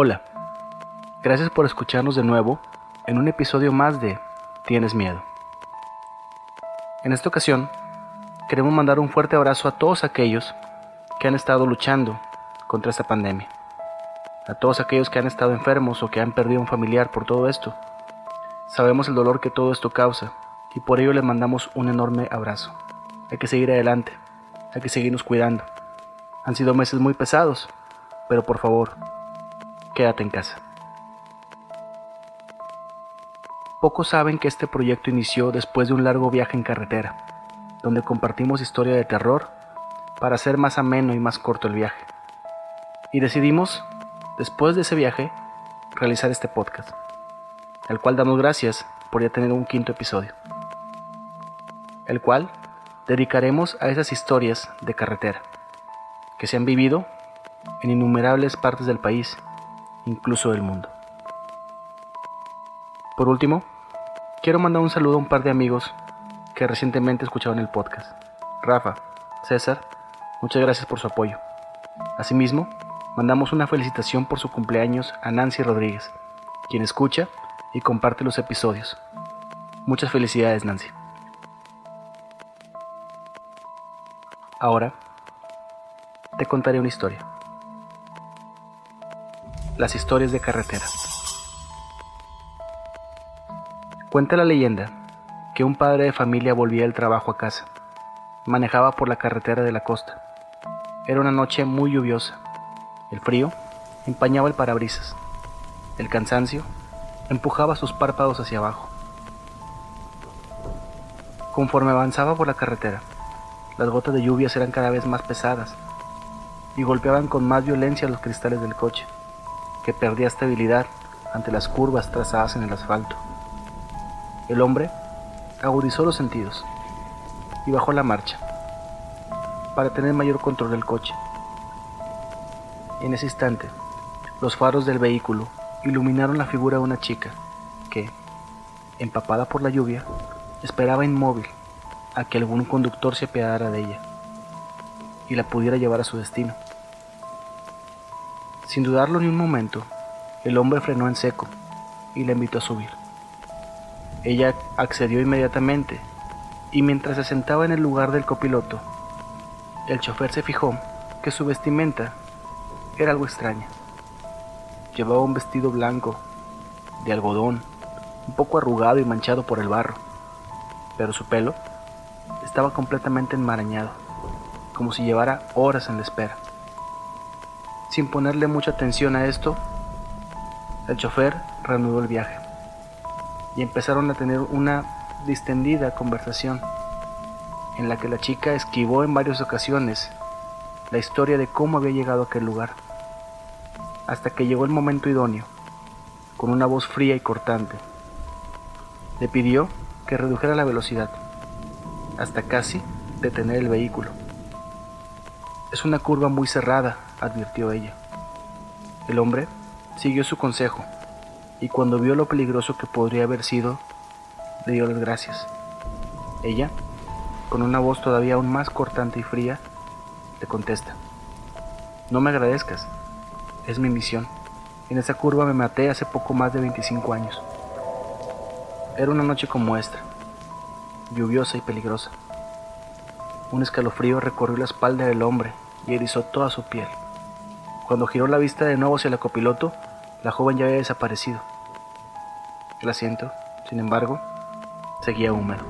Hola, gracias por escucharnos de nuevo en un episodio más de ¿Tienes miedo? En esta ocasión, queremos mandar un fuerte abrazo a todos aquellos que han estado luchando contra esta pandemia. A todos aquellos que han estado enfermos o que han perdido un familiar por todo esto. Sabemos el dolor que todo esto causa y por ello les mandamos un enorme abrazo. Hay que seguir adelante, hay que seguirnos cuidando. Han sido meses muy pesados, pero por favor, quédate en casa. Pocos saben que este proyecto inició después de un largo viaje en carretera, donde compartimos historia de terror para hacer más ameno y más corto el viaje. Y decidimos, después de ese viaje, realizar este podcast, al cual damos gracias por ya tener un quinto episodio, el cual dedicaremos a esas historias de carretera que se han vivido en innumerables partes del país, incluso del mundo. Por último, quiero mandar un saludo a un par de amigos que recientemente escucharon el podcast. Rafa, César, muchas gracias por su apoyo. Asimismo, mandamos una felicitación por su cumpleaños a Nancy Rodríguez, quien escucha y comparte los episodios. Muchas felicidades, Nancy. Ahora, te contaré una historia. Las historias de carretera. Cuenta la leyenda que un padre de familia volvía del trabajo a casa. Manejaba por la carretera de la costa. Era una noche muy lluviosa. El frío empañaba el parabrisas. El cansancio empujaba sus párpados hacia abajo. Conforme avanzaba por la carretera, las gotas de lluvia eran cada vez más pesadas y golpeaban con más violencia los cristales del coche, que perdía estabilidad ante las curvas trazadas en el asfalto. El hombre agudizó los sentidos y bajó la marcha para tener mayor control del coche. En ese instante, los faros del vehículo iluminaron la figura de una chica que, empapada por la lluvia, esperaba inmóvil a que algún conductor se apiadara de ella y la pudiera llevar a su destino. Sin dudarlo ni un momento, el hombre frenó en seco y la invitó a subir. Ella accedió inmediatamente y mientras se sentaba en el lugar del copiloto, el chofer se fijó que su vestimenta era algo extraña. Llevaba un vestido blanco, de algodón, un poco arrugado y manchado por el barro, pero su pelo estaba completamente enmarañado, como si llevara horas en la espera. Sin ponerle mucha atención a esto, el chofer reanudó el viaje y empezaron a tener una distendida conversación en la que la chica esquivó en varias ocasiones la historia de cómo había llegado a aquel lugar, hasta que llegó el momento idóneo. Con una voz fría y cortante, le pidió que redujera la velocidad hasta casi detener el vehículo. Es una curva muy cerrada, advirtió ella. El hombre siguió su consejo y cuando vio lo peligroso que podría haber sido, le dio las gracias. Ella, con una voz todavía aún más cortante y fría, le contesta: no me agradezcas, es mi misión. En esa curva me maté hace poco más de 25 años. Era una noche como esta, lluviosa y peligrosa. Un escalofrío recorrió la espalda del hombre y erizó toda su piel. Cuando giró la vista de nuevo hacia el copiloto, la joven ya había desaparecido. El asiento, sin embargo, seguía húmedo.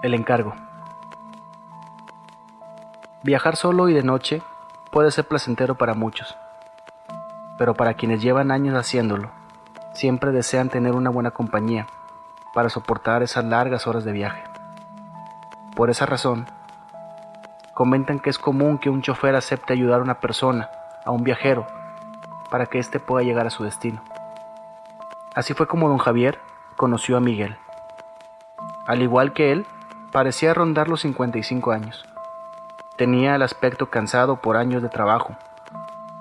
El encargo. Viajar solo y de noche puede ser placentero para muchos, pero para quienes llevan años haciéndolo, siempre desean tener una buena compañía para soportar esas largas horas de viaje. Por esa razón, comentan que es común que un chofer acepte ayudar a una persona, a un viajero, para que éste pueda llegar a su destino. Así fue como don Javier conoció a Miguel. Al igual que él, parecía rondar los 55 años. Tenía el aspecto cansado por años de trabajo,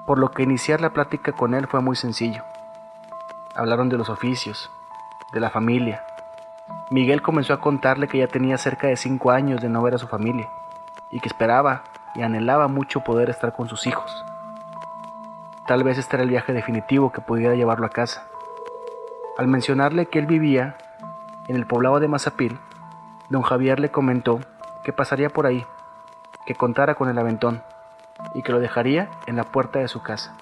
por lo que iniciar la plática con él fue muy sencillo. Hablaron de los oficios, de la familia. Miguel comenzó a contarle que ya tenía cerca de 5 años de no ver a su familia y que esperaba y anhelaba mucho poder estar con sus hijos. Tal vez este era el viaje definitivo que pudiera llevarlo a casa. Al mencionarle que él vivía en el poblado de Mazapil, don Javier le comentó que pasaría por ahí, que contara con el aventón y que lo dejaría en la puerta de su casa.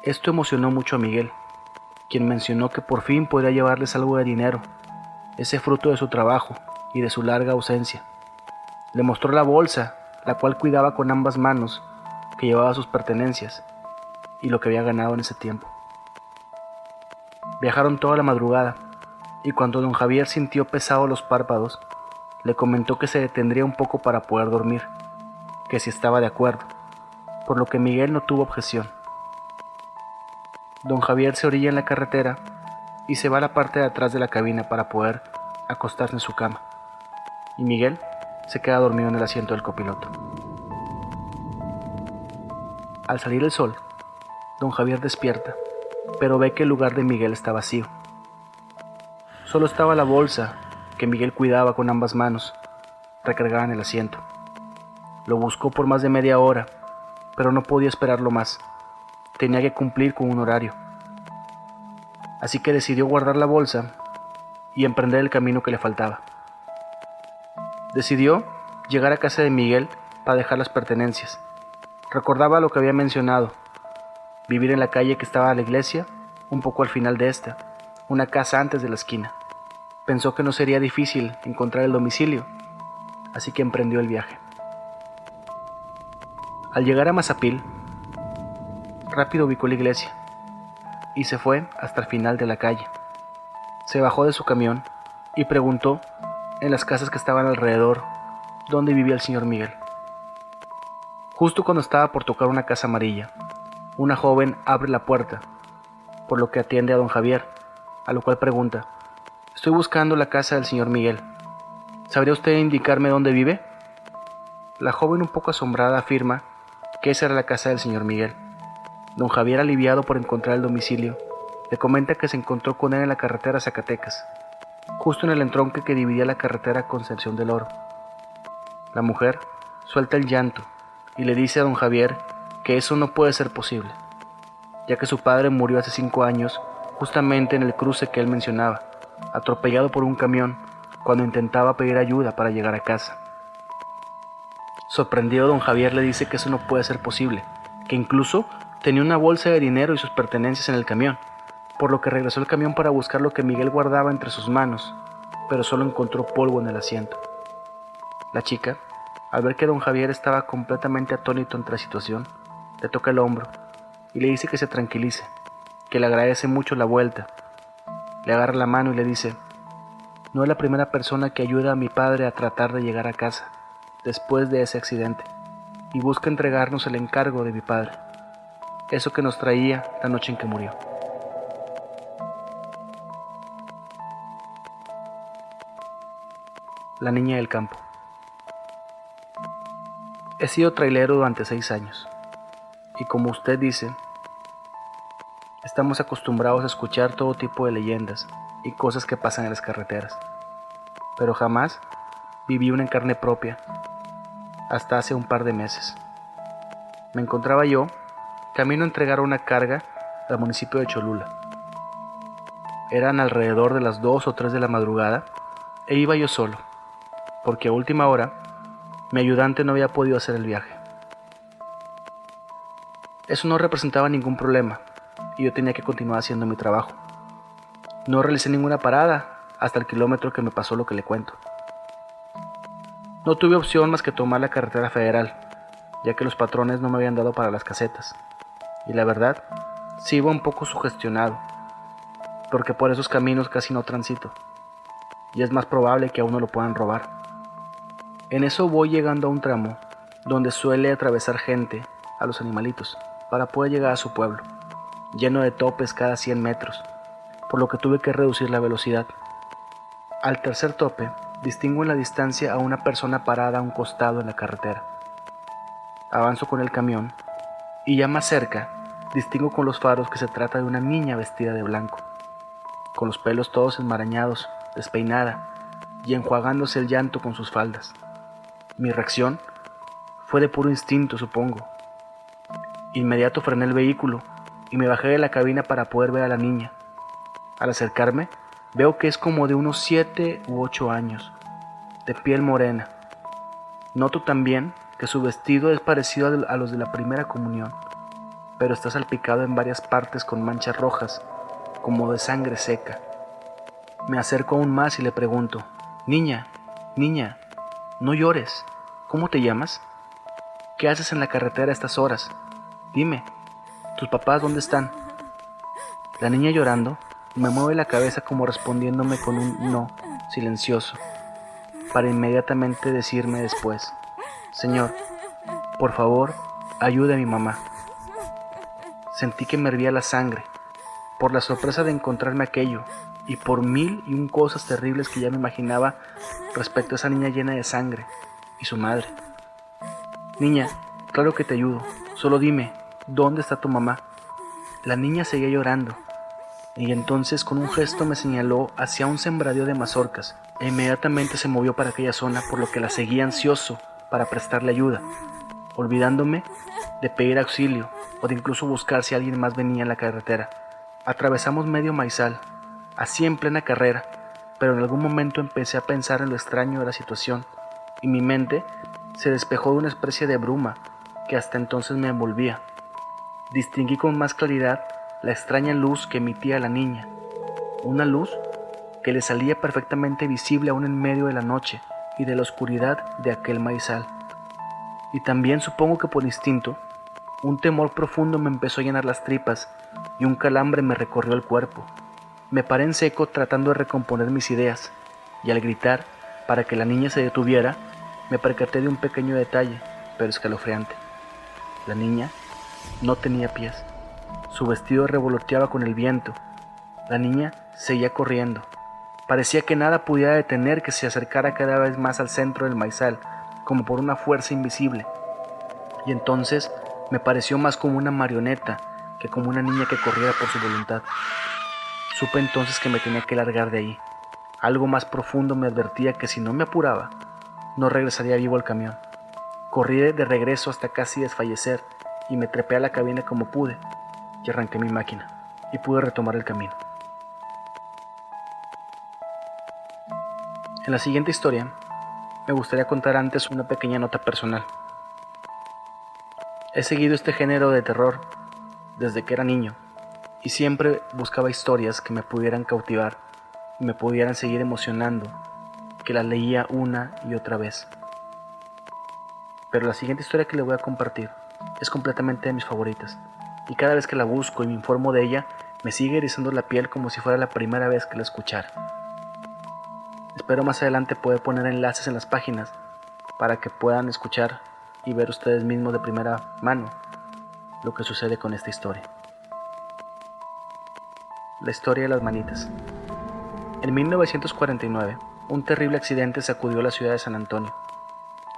Esto emocionó mucho a Miguel, quien mencionó que por fin podría llevarles algo de dinero, ese fruto de su trabajo y de su larga ausencia. Le mostró la bolsa, la cual cuidaba con ambas manos, que llevaba sus pertenencias y lo que había ganado en ese tiempo. Viajaron toda la madrugada, y cuando don Javier sintió pesados los párpados, le comentó que se detendría un poco para poder dormir, que si estaba de acuerdo, por lo que Miguel no tuvo objeción. Don Javier se orilla en la carretera y se va a la parte de atrás de la cabina para poder acostarse en su cama, y Miguel se queda dormido en el asiento del copiloto. Al salir el sol, don Javier despierta, pero ve que el lugar de Miguel está vacío. Solo estaba la bolsa que Miguel cuidaba con ambas manos, recargada en el asiento. Lo buscó por más de media hora, pero no podía esperarlo más. Tenía que cumplir con un horario. Así que decidió guardar la bolsa y emprender el camino que le faltaba. Decidió llegar a casa de Miguel para dejar las pertenencias. Recordaba lo que había mencionado: vivir en la calle que estaba a la iglesia, un poco al final de esta, una casa antes de la esquina. Pensó que no sería difícil encontrar el domicilio, así que emprendió el viaje. Al llegar a Mazapil, rápido ubicó la iglesia y se fue hasta el final de la calle. Se bajó de su camión y preguntó en las casas que estaban alrededor dónde vivía el señor Miguel. Justo cuando estaba por tocar una casa amarilla, una joven abre la puerta, por lo que atiende a don Javier, a lo cual pregunta: «Estoy buscando la casa del señor Miguel. ¿Sabría usted indicarme dónde vive?». La joven, un poco asombrada, afirma que esa era la casa del señor Miguel. Don Javier, aliviado por encontrar el domicilio, le comenta que se encontró con él en la carretera Zacatecas, justo en el entronque que dividía la carretera Concepción del Oro. La mujer suelta el llanto y le dice a don Javier que eso no puede ser posible, ya que su padre murió hace 5 años justamente en el cruce que él mencionaba, atropellado por un camión cuando intentaba pedir ayuda para llegar a casa. Sorprendido, don Javier le dice que eso no puede ser posible, que incluso tenía una bolsa de dinero y sus pertenencias en el camión, por lo que regresó al camión para buscar lo que Miguel guardaba entre sus manos, pero solo encontró polvo en el asiento. La chica, al ver que don Javier estaba completamente atónito ante la situación, le toca el hombro y le dice que se tranquilice, que le agradece mucho la vuelta. Le agarra la mano y le dice: «No es la primera persona que ayuda a mi padre a tratar de llegar a casa después de ese accidente, y busca entregarnos el encargo de mi padre, eso que nos traía la noche en que murió». La niña del campo. He sido trailero durante 6 años, y como usted dice, estamos acostumbrados a escuchar todo tipo de leyendas y cosas que pasan en las carreteras, pero jamás viví una en carne propia, hasta hace un par de meses. Me encontraba yo camino a entregar una carga al municipio de Cholula. Eran alrededor de las 2 o 3 de la madrugada e iba yo solo, porque a última hora mi ayudante no había podido hacer el viaje. Eso no representaba ningún problema y yo tenía que continuar haciendo mi trabajo. No realicé ninguna parada hasta el kilómetro que me pasó lo que le cuento. No tuve opción más que tomar la carretera federal, ya que los patrones no me habían dado para las casetas. Y la verdad, sí iba un poco sugestionado, porque por esos caminos casi no transito, y es más probable que a uno lo puedan robar. En eso voy llegando a un tramo donde suele atravesar gente a los animalitos para poder llegar a su pueblo, lleno de topes cada 100 metros, por lo que tuve que reducir la velocidad. Al tercer tope, distingo en la distancia a una persona parada a un costado en la carretera. Avanzo con el camión y ya más cerca distingo con los faros que se trata de una niña vestida de blanco, con los pelos todos enmarañados, despeinada y enjuagándose el llanto con sus faldas. Mi reacción Fue de puro instinto, supongo. Inmediato frené el vehículo y me bajé de la cabina para poder ver a la niña. Al acercarme, veo que es como de unos 7 u 8 años, de piel morena. Noto también que su vestido es parecido a los de la primera comunión, pero está salpicado en varias partes con manchas rojas, como de sangre seca. Me acerco aún más y le pregunto: niña, no llores. ¿Cómo te llamas? ¿Qué haces en la carretera a estas horas? Dime, ¿tus papás dónde están? La niña, llorando, me mueve la cabeza como respondiéndome con un no silencioso, para inmediatamente decirme después: Señor, por favor, ayude a mi mamá. Sentí que me hervía la sangre, por la sorpresa de encontrarme aquello, y por 1001 cosas terribles que ya me imaginaba respecto a esa niña llena de sangre y su madre. Niña, claro que te ayudo, solo dime, ¿dónde está tu mamá? La niña seguía llorando, y entonces con un gesto me señaló hacia un sembradío de mazorcas, e inmediatamente se movió para aquella zona, por lo que la seguí ansioso para prestarle ayuda, olvidándome de pedir auxilio o de incluso buscar si alguien más venía en la carretera. Atravesamos medio maizal, así en plena carrera, pero en algún momento empecé a pensar en lo extraño de la situación, y mi mente se despejó de una especie de bruma que hasta entonces me envolvía. Distinguí con más claridad la extraña luz que emitía la niña, una luz que le salía perfectamente visible aún en medio de la noche y de la oscuridad de aquel maizal. Y también, supongo que por instinto, un temor profundo me empezó a llenar las tripas y un calambre me recorrió el cuerpo. Me paré en seco tratando de recomponer mis ideas, y al gritar para que la niña se detuviera, me percaté de un pequeño detalle, pero escalofriante. La niña no tenía pies. Su vestido revoloteaba con el viento. La niña seguía corriendo. Parecía que nada pudiera detener que se acercara cada vez más al centro del maizal, como por una fuerza invisible. Y entonces me pareció más como una marioneta que como una niña que corriera por su voluntad. Supe entonces que me tenía que largar de ahí. Algo más profundo me advertía que si no me apuraba, no regresaría vivo al camión. Corrí de regreso hasta casi desfallecer y me trepé a la cabina como pude y arranqué mi máquina y pude retomar el camino. En la siguiente historia, me gustaría contar antes una pequeña nota personal. He seguido este género de terror desde que era niño y siempre buscaba historias que me pudieran cautivar y me pudieran seguir emocionando, que las leía una y otra vez. Pero la siguiente historia que le voy a compartir es completamente de mis favoritas, y cada vez que la busco y me informo de ella, me sigue erizando la piel como si fuera la primera vez que la escuchara. Espero más adelante poder poner enlaces en las páginas para que puedan escuchar y ver ustedes mismos de primera mano lo que sucede con esta historia. La historia de las manitas. En 1949, un terrible accidente sacudió la ciudad de San Antonio.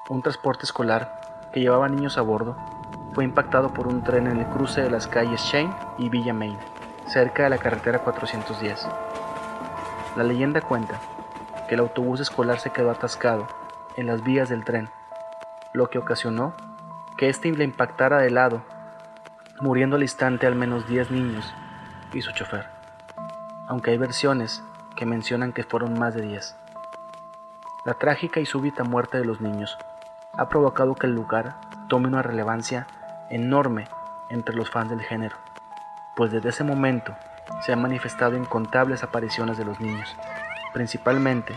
Un transporte escolar que llevaba niños a bordo fue impactado por un tren en el cruce de las calles Shane y Villa Main, cerca de la carretera 410. La leyenda cuenta que el autobús escolar se quedó atascado en las vías del tren, lo que ocasionó que éste le impactara de lado, muriendo al instante al menos 10 niños y su chofer, aunque hay versiones que mencionan que fueron más de 10. La trágica y súbita muerte de los niños ha provocado que el lugar tome una relevancia enorme entre los fans del género, pues desde ese momento se han manifestado incontables apariciones de los niños, principalmente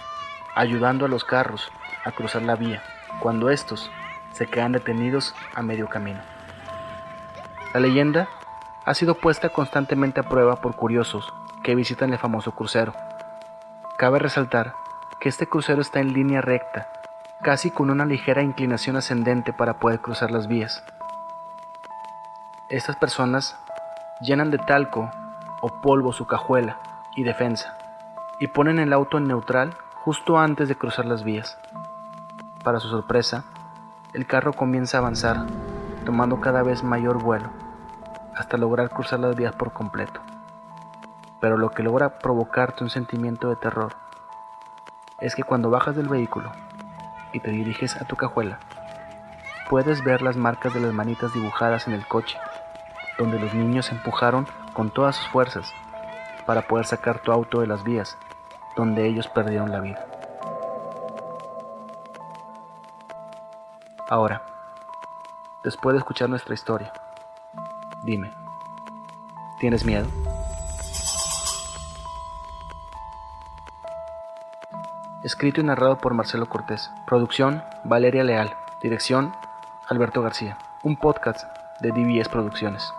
ayudando a los carros a cruzar la vía cuando estos se quedan detenidos a medio camino. La leyenda ha sido puesta constantemente a prueba por curiosos que visitan el famoso crucero. Cabe resaltar que este crucero está en línea recta, casi con una ligera inclinación ascendente para poder cruzar las vías. Estas personas llenan de talco o polvo su cajuela y defensa y ponen el auto en neutral justo antes de cruzar las vías. Para su sorpresa, el carro comienza a avanzar, tomando cada vez mayor vuelo, hasta lograr cruzar las vías por completo. Pero lo que logra provocarte un sentimiento de terror es que cuando bajas del vehículo y te diriges a tu cajuela, puedes ver las marcas de las manitas dibujadas en el coche, donde los niños empujaron con todas sus fuerzas para poder sacar tu auto de las vías, donde ellos perdieron la vida. Ahora, después de escuchar nuestra historia, dime, ¿tienes miedo? Escrito y narrado por Marcelo Cortés. Producción, Valeria Leal. Dirección, Alberto García. Un podcast de DBS Producciones.